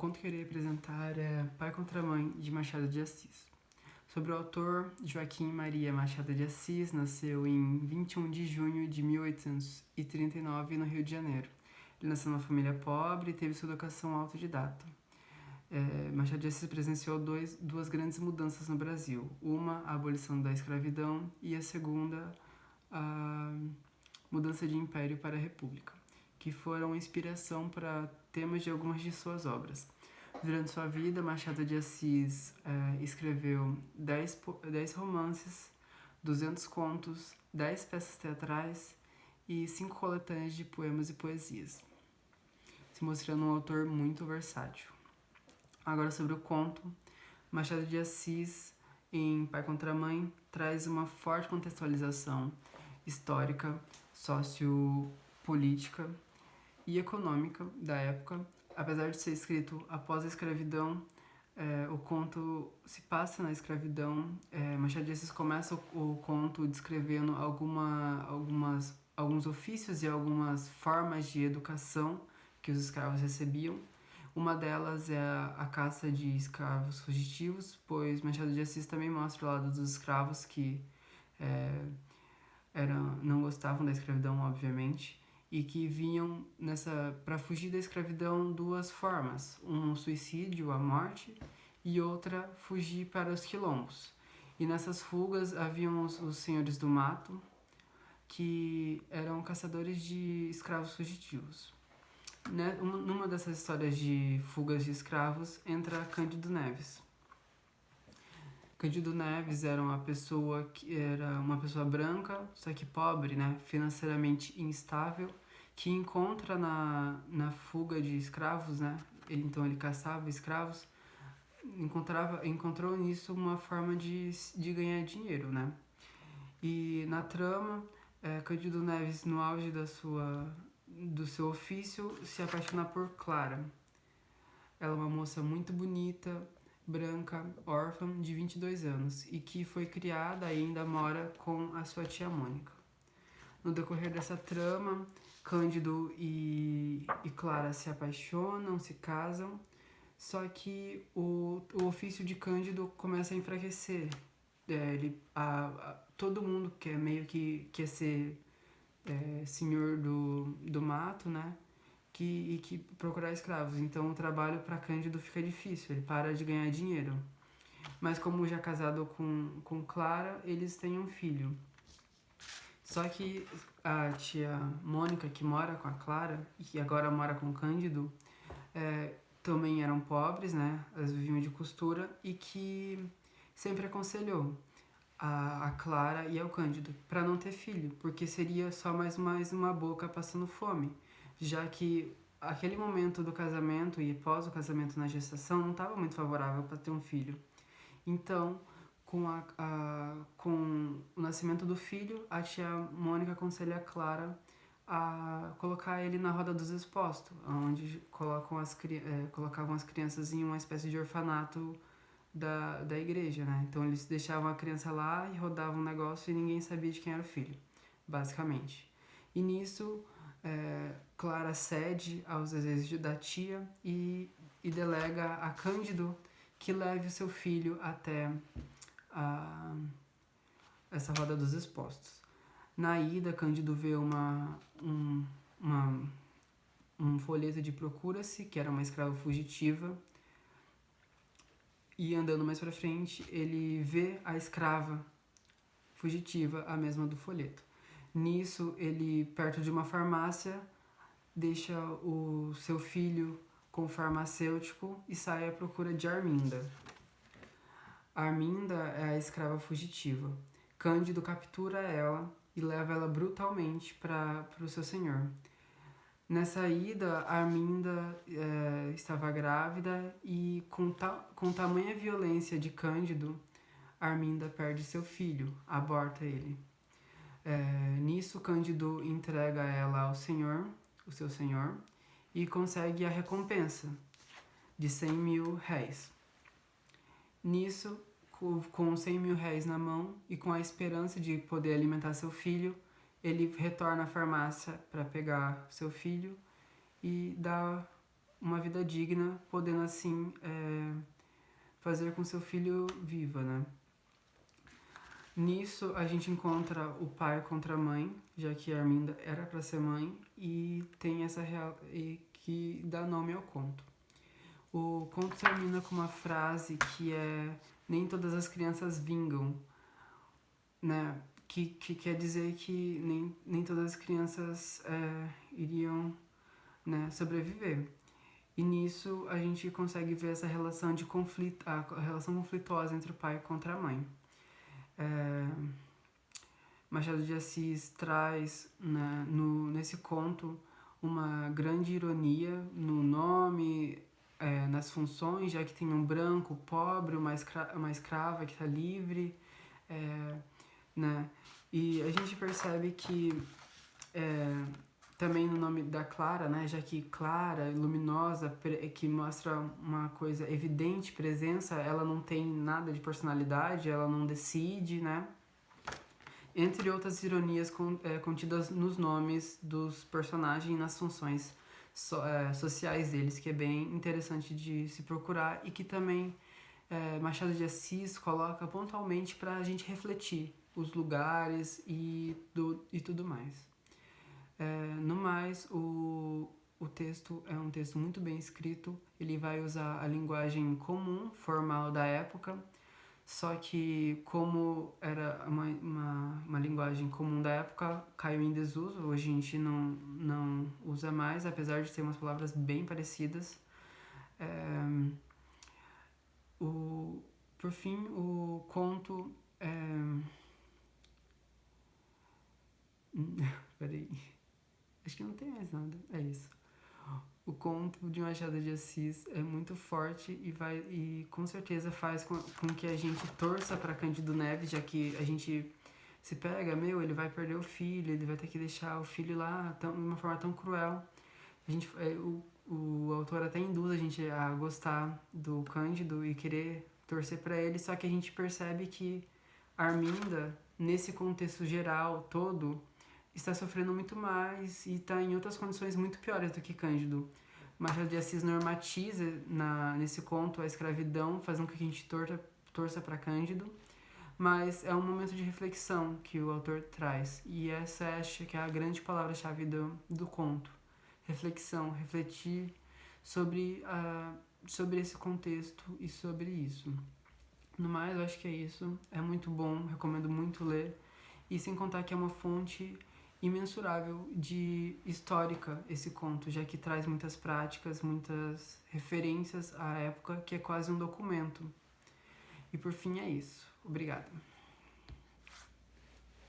conto que eu irei apresentar é Pai contra Mãe, de Machado de Assis. Sobre o autor, Joaquim Maria Machado de Assis nasceu em 21 de junho de 1839 no Rio de Janeiro. Ele nasceu numa família pobre e teve sua educação autodidata. Machado de Assis presenciou duas grandes mudanças no Brasil. Uma, a abolição da escravidão, e a segunda, a mudança de império para a república, que foram inspiração para temas de algumas de suas obras. Durante sua vida, Machado de Assis escreveu 10 romances, 200 contos, 10 peças teatrais e 5 coletâneas de poemas e poesias, se mostrando um autor muito versátil. Agora sobre o conto, Machado de Assis, em Pai contra Mãe, traz uma forte contextualização histórica, sociopolítica e econômica da época. Apesar de ser escrito após a escravidão, o conto se passa na escravidão. Machado de Assis começa o conto descrevendo alguns ofícios e algumas formas de educação que os escravos recebiam. Uma delas é a caça de escravos fugitivos, pois Machado de Assis também mostra o lado dos escravos que não gostavam da escravidão, obviamente, e que vinham para fugir da escravidão duas formas: um suicídio, a morte, e outra fugir para os quilombos. E nessas fugas haviam os senhores do mato, que eram caçadores de escravos fugitivos. Numa dessas histórias de fugas de escravos entra Cândido Neves. Cândido Neves era uma pessoa branca, só que pobre, né, financeiramente instável, que encontra na fuga de escravos, né, ele caçava escravos, encontrou nisso uma forma de ganhar dinheiro, né. E na trama, Cândido Neves, no auge do seu ofício, se apaixona por Clara. Ela é uma moça muito bonita, branca, órfã, de 22 anos, e que foi criada e ainda mora com a sua tia Mônica. No decorrer dessa trama, Cândido e Clara se apaixonam, se casam, só que o ofício de Cândido começa a enfraquecer. Todo mundo quer ser senhor do mato, né? Que procurar escravos. Então o trabalho para Cândido fica difícil, ele para de ganhar dinheiro. Mas como já casado com Clara, eles têm um filho. Só que a tia Mônica, que mora com a Clara e que agora mora com Cândido, também eram pobres, né? Elas viviam de costura, e que sempre aconselhou a Clara e ao Cândido para não ter filho, porque seria só mais uma boca passando fome, já que aquele momento do casamento e pós o casamento na gestação não estava muito favorável para ter um filho. Então, com o nascimento do filho, a tia Mônica aconselha a Clara a colocar ele na roda dos expostos, onde colocavam as crianças em uma espécie de orfanato da igreja, né? Então eles deixavam a criança lá e rodavam um negócio e ninguém sabia de quem era o filho, basicamente. E nisso, Clara cede aos desejos da tia e delega a Cândido que leve o seu filho até essa roda dos expostos. Na ida, Cândido vê um folheto de Procura-se, que era uma escrava fugitiva, e andando mais pra frente, ele vê a escrava fugitiva, a mesma do folheto. Nisso, ele, perto de uma farmácia, deixa o seu filho com o farmacêutico e sai à procura de Arminda. Arminda é a escrava fugitiva. Cândido captura ela e leva ela brutalmente para o seu senhor. Nessa ida, Arminda estava grávida e com tamanha violência de Cândido, Arminda perde seu filho, aborta ele. Nisso, Cândido entrega ela ao senhor, o seu senhor, e consegue a recompensa de 100 mil réis. Nisso, com 100 mil réis na mão e com a esperança de poder alimentar seu filho, ele retorna à farmácia para pegar seu filho e dá uma vida digna, podendo assim fazer com seu filho viva, né? Nisso a gente encontra o pai contra a mãe, já que a Arminda era para ser mãe, e tem essa e que dá nome ao conto. O conto termina com uma frase que é: nem todas as crianças vingam, né? Que quer dizer que nem todas as crianças iriam, né, sobreviver. E nisso a gente consegue ver essa relação de conflito, a relação conflituosa entre o pai contra a mãe. Machado de Assis traz, né, nesse conto uma grande ironia no nome, nas funções, já que tem um branco pobre, uma escrava que está livre, né? E a gente percebe que também no nome da Clara, né, já que clara, luminosa, que mostra uma coisa evidente, presença, ela não tem nada de personalidade, ela não decide, né? Entre outras ironias contidas nos nomes dos personagens e nas funções sociais deles, que é bem interessante de se procurar e que também Machado de Assis coloca pontualmente para a gente refletir os lugares e tudo mais. No mais, o texto é um texto muito bem escrito, ele vai usar a linguagem comum, formal da época, só que como era uma linguagem comum da época, caiu em desuso, hoje a gente não usa mais, apesar de ter umas palavras bem parecidas. Por fim, o conto... Peraí, acho que não tem mais nada, é isso. O conto de Machado de Assis é muito forte e com certeza faz com que a gente torça para Cândido Neves, já que a gente se pega, ele vai perder o filho, ele vai ter que deixar o filho lá de uma forma tão cruel. A gente, o autor até induz a gente a gostar do Cândido e querer torcer para ele, só que a gente percebe que Arminda, nesse contexto geral todo, está sofrendo muito mais e está em outras condições muito piores do que Cândido. Machado de Assis normatiza nesse conto a escravidão, fazendo com que a gente torça para Cândido, mas é um momento de reflexão que o autor traz, e essa acho que é a grande palavra-chave do conto. Reflexão, refletir sobre esse contexto e sobre isso. No mais, eu acho que é isso. É muito bom, recomendo muito ler. E sem contar que é uma fonte imensurável de histórica esse conto, já que traz muitas práticas, muitas referências à época, que é quase um documento. E por fim é isso. Obrigada.